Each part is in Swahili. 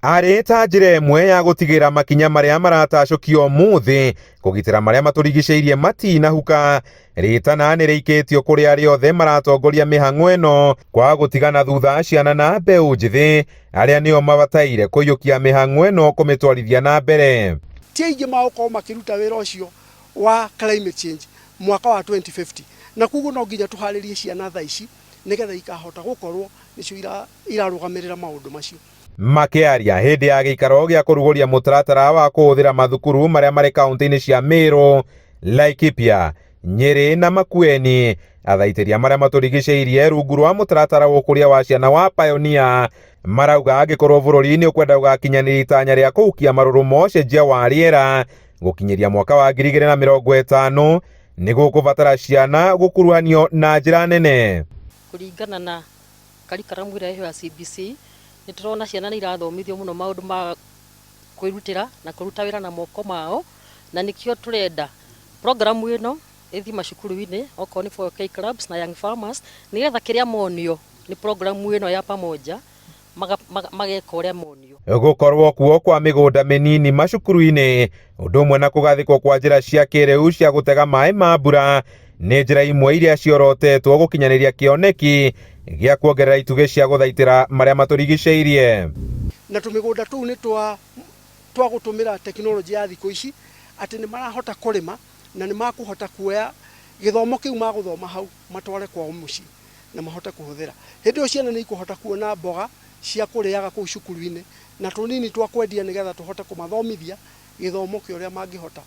Arĩ ta njĩra ĩmwe ya gũtigĩra makinya marĩa maratacũkio mũthĩ kũgitĩra marĩa matũrigicĩirie matinahuka, rĩtana nĩ rĩikĩtio kũrĩ arĩa othe maratongoria mĩhang'o ĩno kwa gũtigana thutha ciana na mbeũ njĩthĩ arĩa nĩo mabataire kũiyũkia mĩhang'o ĩno kũmĩtwarithia na mbere. Ti aingĩ magũkorwo makĩruta wĩra ũcio wa climate change mwaka wa 2050, na kuguo no nginya tũharĩrie ciana thaa ici nĩgetha ikahota gũkorwo nĩcio irarũgamĩrĩra maũndũ macio. Makĩaria hĩndĩ ya gĩikaro gĩa kũrugũria mũtaratara wa kũhũthĩra mathukuru marĩa marĩ kaunti-inĩ cia Meru, Laikipia, Nyeri na Makueni, athaitĩria marĩa matũrigicĩirie rungu rwa mũtaratara wa ũkũria wa ciana wa Pioneer marauga angĩkorwo bũrũri nĩ ũkwenda gũgakinyanĩria itanya rĩa kũhukia marũrũ ma ũcenjia wa rĩera gũkinyĩria mwaka wa 2050 nĩ gũkũbatara ciana gũkuruhanio na njĩra nene. Kũringana na karikaramu ĩrĩa ya CBC nĩ tũrona ciana nĩ irathomithio mũno maũndũ ma kwĩrutĩra na kũruta wĩra na moko mao, na nĩkĩo tũrenda programu ĩno ĩthi macukuru-inĩ okorwo nĩ 4K clubs na young farmers, nĩgetha kĩrĩa monio nĩ programu ĩno ya pamoja mageka ũrĩa monio. Gũkorwo kuo kwa mĩgũnda mĩnini macukuru-inĩ ũndũ ũmwe na kũgathĩkwo kwa njĩra cia kĩrĩu cia gũtega maĩ ma mbura nĩ njĩra imwe iria ciorotetwo gũkinyanĩria kĩoneki gĩa kuongerera itugĩ cia gũthaitĩra marĩa matũrigicĩirie. Na tũmĩgũnda tũu nĩ twa gũtũmĩra tekinoronjĩ ya thikũ ici atĩ nĩ marahota kũrĩma na nĩ makũhota kuoya gĩthomo kĩu magũthoma hau matware kwao mũciĩ na mahote kũhũthĩra. Hĩndĩ ĩyo ciana nĩ ikũhota kuona mboga cia kũrĩaga kũu cukuru-inĩ na tũnini twa kwendia nĩgetha tũhote kũmathomithia gĩthomo kĩa ũrĩa mangĩhota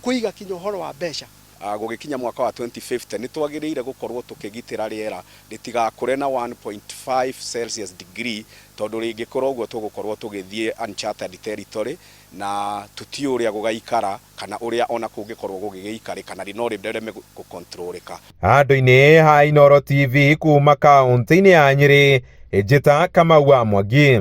kũiga kinya ũhoro wa mbeca. Gũgĩkinya mwaka wa 2050 nĩ twagĩrĩire gũkorwo tũkĩgitĩra rĩera rĩtigakũre na 1.5 Celsius degree, tondũ rĩngĩkorwo ũguo tũgũkorwo tũgĩthiĩ uncharted territory na tũtiĩ ũrĩa gũgaikara kana ũrĩa ona kũngĩkorwo gũgĩgĩikarĩka na no rĩreme gũkontrolĩka. Handũ-inĩ ha Inooro TV kuma kaunti-inĩ ya Nyeri, njĩta Kamau wa Mwangi.